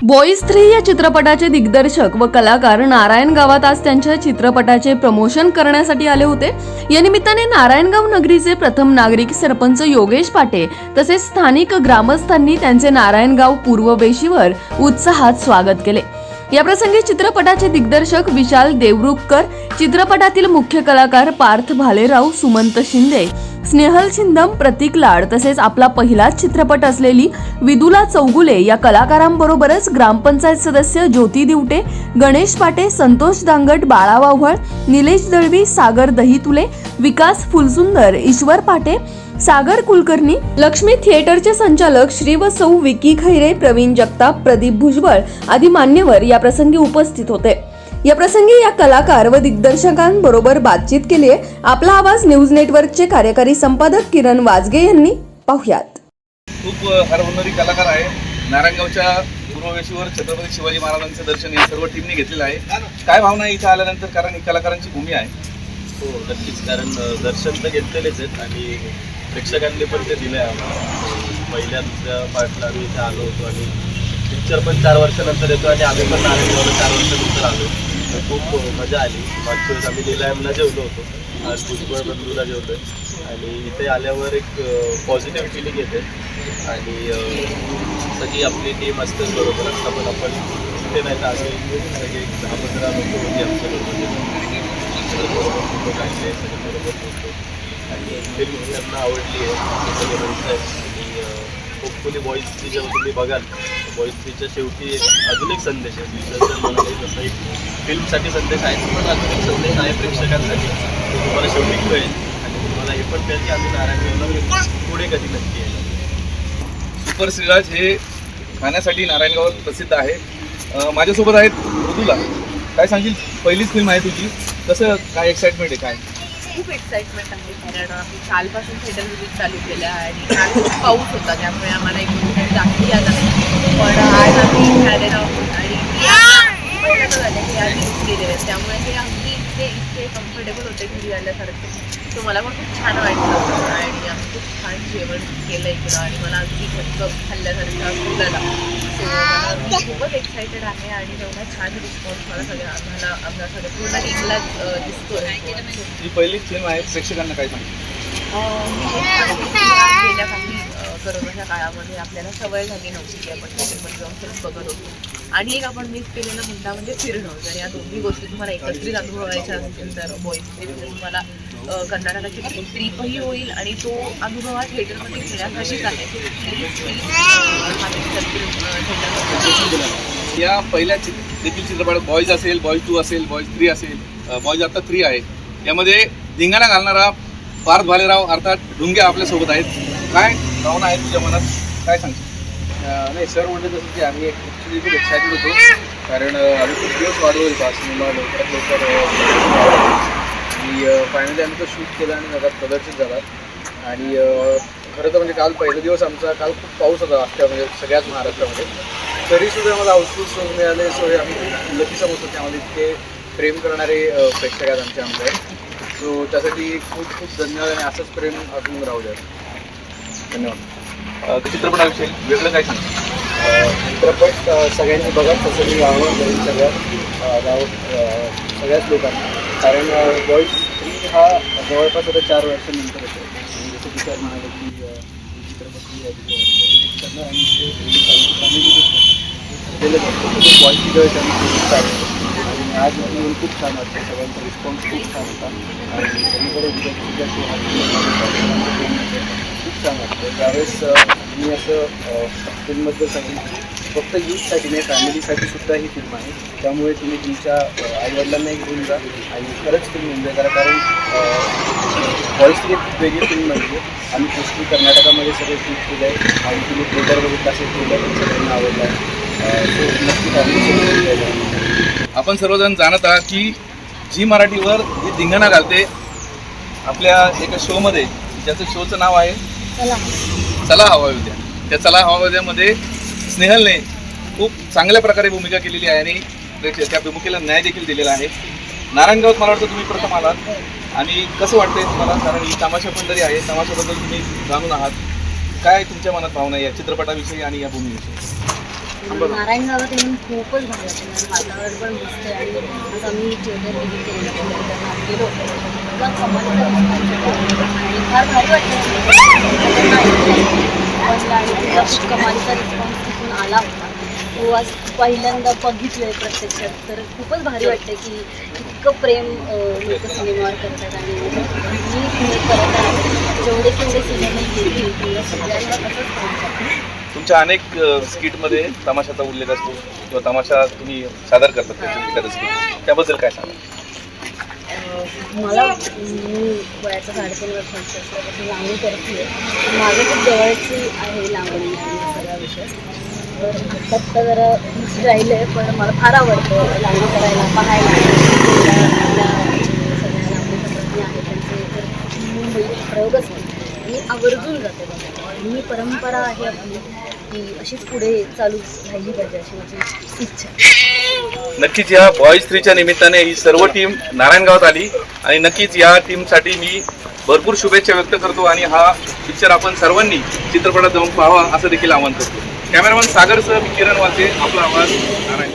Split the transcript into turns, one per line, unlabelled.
Boys 3 या चित्रपटाचे दिग्दर्शक व कलाकार नारायणगावात आज त्यांच्या चित्रपटाचे प्रमोशन करण्यासाठी आले होते। या निमित्ताने नारायणगाव नगरीचे प्रथम नागरिक सरपंच योगेश पाटे तसेच स्थानिक ग्रामस्थांनी त्यांचे नारायणगाव पूर्व वेशीवर उत्साहात स्वागत केले। याप्रसंगी चित्रपटाचे दिग्दर्शक विशाल देवरुखकर, चित्रपटातील मुख्य कलाकार पार्थ भालेराव, सुमंत शिंदे, स्नेहल छिंदम, प्रतीक लाड तसेच आपला पहिलाच चित्रपट असलेली विदुला चौगुले या कलाकारांबरोबरच ग्रामपंचायत सदस्य ज्योती दिवटे, गणेश पाटे, संतोष दांगट, बाळा वाव्हळ, निलेश दळवी, सागर दहीतुले, विकास फुलसुंदर, ईश्वर पाटे, सागर कुलकर्णी, लक्ष्मी थिएटरचे संचालक श्री व सौ विकी खैरे, प्रवीण जगताप, प्रदीप भुजबळ आदी मान्यवर या प्रसंगी उपस्थित होते। या प्रसंगी या कलाकार व दिग्दर्शकांबरोबर बातचीत केली आहे। आपला आवाज न्यूज नेटवर्कचे कार्यकारी संपादक किरण वाजगे यांनी पाहुयात।
खूप हरहुन्नरी कलाकार आहे। नारायणगावच्या पूर्ववेशीवर छत्रपती शिवाजी महाराजांचे दर्शन या सर्व टीमने घेतलेलं आहे। काय भावना आहे इथे आल्यानंतर, कारण ही कलाकारांची भूमी आहे?
हो नक्कीच, कारण दर्शन तर घेतलेलेच आहेत आणि प्रेक्षकांनी पण ते दिलं आहे आम्हाला। पहिल्या दुसऱ्या पार्टला आम्ही इथे आलो होतो आणि पिक्चर पण 4 वर्षानंतर येतो आणि आम्ही पण नारायणगावला 4 वर्षानंतर आलो। खूप मजा आली। मागच्या वेळेस आम्ही लीलायमला जेवलो होतो, आज भुजबळ बंधूला जेवलो आणि इथे आल्यावर एक पॉझिटिव्ह फिलिंग येते आणि सगळी आपली टीम असते बरोबर असता, पण आपण इथे नाही तर असे सगळे 10-15 लोक होते आमच्याबरोबर, बरोबर फोटो काढले, सगळे बरोबर होतो आणि फिल्म त्यांना आवडली आहे सगळे म्हणत आहेत। आणि होपफुली बॉईज 3 जेव्हा तुम्ही बघाल, बॉईज 3च्या शेवटी अजून एक संदेश आहे, जसं एक फिल्मसाठी संदेश आहे पण अजून एक संदेश आहे प्रेक्षकांसाठी, तो तुम्हाला शेवटी कळेल आणि तुम्हाला हे पण कळेल की आम्ही नारायणगावला पुढे कधी नक्की आहे।
सुपर श्रीराज हे खाण्यासाठी नारायणगावात प्रसिद्ध आहे। माझ्यासोबत आहेत मृदुला। काय सांगशील, पहिलीच फिल्म आहे तुझी, कसं काय एक्साइटमेंट आहे? काय
खूप एक्साइटमेंट आहे, कारण आम्ही कालपासून थिएटर विजिट चालू केलं आणि काल खूप पाऊस होता त्यामुळे आम्हाला एक ठिकाणी दाखली आला नाही, पण आज आम्ही आलेलो आहोत आणि पहिल्यांदा झालं की आज गेलेले आहेत, त्यामुळे हे अगदी इतके कम्फर्टेबल होते घरी आल्यासारखे। तो मला पण खूप छान वाटलं आणि आम्ही खूप छान जेवण केलं इकडं आणि मला अगदी घरचं खाल्ल्यासारखं फुलाला। सो मी खूपच एक्सायटेड आहे आणि एवढा छान रिस्पॉन्स मला आम्हाला सगळं पूर्ण टीमलाच दिसतोय।
ही पहिलीच फिल्म आहे, प्रेक्षकांना काय सांगशील?
गेल्या काही कोरोनाच्या काळामध्ये आपल्याला सवय झाली नव्हती की आपण थिएटरमध्ये जाऊन फिल्म बघत होतो आणि एक आपण मिस केलेला मुद्दा म्हणजे फिरणं। जर या दोन्ही गोष्टी तुम्हाला एकत्रित अनुभवायच्या असतील तर बॉईज 3 तुम्हाला कर्नाटकाची ट्रीपही होईल आणि तो अनुभव हा थिएटरमध्ये घेण्यासाठीच आहे।
या पहिल्या देखील चित्रपटात बॉईज असेल, बॉईज 2 असेल, बॉईज 3 असेल, बॉईज आता 3 आहे, यामध्ये धिंगाणा घालणारा पार्थ भालेराव अर्थात ढुंगे आपल्यासोबत आहेत। काय भावना आहे तुझ्या मनात, काय सांगशील?
नाही सर, म्हणजे जसं की आम्ही ॲक्च्युली खूप एक्सायटेड होतो, कारण आम्ही खूप दिवस वाढवत होतो हा सिनेमा लवकरात लवकर आणि फायनली आम्ही तो शूट केला आणि जगात प्रदर्शित झाला। आणि खरं तर म्हणजे काल पहिला दिवस आमचा, काल खूप पाऊस होता अख्ख्या म्हणजे सगळ्याच महाराष्ट्रामध्ये, तरीसुद्धा आम्हाला हाऊसफुल शो मिळाले। सो हे आम्ही लकी समजतो, त्यामध्ये इतके प्रेम करणारे प्रेक्षक आहेत आमच्याकडे। सो त्यासाठी खूप खूप धन्यवाद आणि असंच प्रेम अजून राहू द्या।
धन्यवाद। चित्रपटाविषयी वेगळं काय सांगशील?
चित्रपट सगळ्यांनी बघा, तसं मी आव्हान करेन सगळ्याच लोकांना, कारण बॉईज 3 हा जवळपास आता 4 वर्षानंतर येतो आणि जसं की सर म्हणाले की चित्रपट करणार आणि बॉईजची गळत आणि आज येऊन खूप छान वाटतं, सगळ्यांचा रिस्पॉन्स खूप छान होता आणि सगळीकडे खूप छान वाटतं। त्यावेळेस मी असं फिल्मबद्दल सांगेन, फक्त यूथसाठी नाही, फॅमिलीसाठी सुद्धा ही फिल्म आहे, त्यामुळे तुम्ही तुमच्या आईवडिलांनाही घेऊन जा आणि खरंच फिल्म एन्जॉय करा, कारण बॉईज 3 खूप वेगळी फिल्म म्हणजे आम्ही पोस्टली कर्नाटकामध्ये सगळं शूट केलं आहे आणि तुम्ही थिएटर बघितलं असेल, थिएटर पण सगळ्यांना आवडला आहे। सो नक्की फॅमिली
आपण सर्वजण जाणत आहात की झी मराठीवर ही धिंगाणा घालते आपल्या एका शोमध्ये, ज्याचं शोचं नाव आहे चला हवा उद्या। त्या चला हवा उद्यामध्ये स्नेहलने खूप चांगल्या प्रकारे भूमिका केलेली आहे आणि त्या भूमिकेला न्याय देखील दिलेला आहे। नारायणगावात मला वाटतं तुम्ही प्रथम आलात आणि कसं वाटतंय तुम्हाला, कारण ही तमाशा पंढरी आहे, तमाशाबद्दल तुम्ही जाणून आहात, काय तुमच्या मनात भावना आहे या चित्रपटाविषयी आणि या भूमीविषयी?
नारायण गावात येऊन खूपच भारी वाटतं. वातावरण पण मस्त आहे आणि आज आम्ही थिएटर विजिट केलेलं गेलो होतो कमालीचा रिस्पॉन्स आणि फार भारी वाटलं. आणि खूप कमालीचा रिस्पॉन्स तिथून आला होता. तो आज पहिल्यांदा बघितलं प्रत्यक्षात, तर खूपच भारी वाटतं की इतकं प्रेम लोक सिनेमावर करतात. आणि मी पुणे करत आहे जेवढे केवढे सिनेमे येतील किंवा सगळ्यांना तसंच प्रेम करतात.
तुमच्या अनेक स्किटमध्ये तमाशाचा उल्लेख असतो किंवा तमाशा तुम्ही सादर करतात त्याच्या स्किट, त्याबद्दल काय सांगा?
मला मी वयाचं 3.5 वर्षांचं असल्यापासून लावणी करते. माझं खूप जवळची आहे लावणी आणि सगळा विषय. तर आत्ता जरा राहिलं आहे, पण मला फार आवडतं लावणी करायला, पाहायला. सगळ्या लावणी आहेत त्यांचे तर मुंबईत प्रयोग असतात मी आवर्जून जाते बघायला. ही परंपरा आहे आपली की अशीच पुढे चालू राहिली पाहिजे अशी माझी इच्छा.
नक्कीच या बॉईज 3च्या निमित्ताने ही सर्व टीम नारायणगावात आली आणि नक्कीच या टीमसाठी मी भरपूर शुभेच्छा व्यक्त करतो आणि हा पिक्चर आपण सर्वांनी चित्रपटात जाऊन पाहावा असं देखील आवाहन करतो. कॅमेरामॅन सागरसह मी किरण वाचे, आपला आवाज नारायण.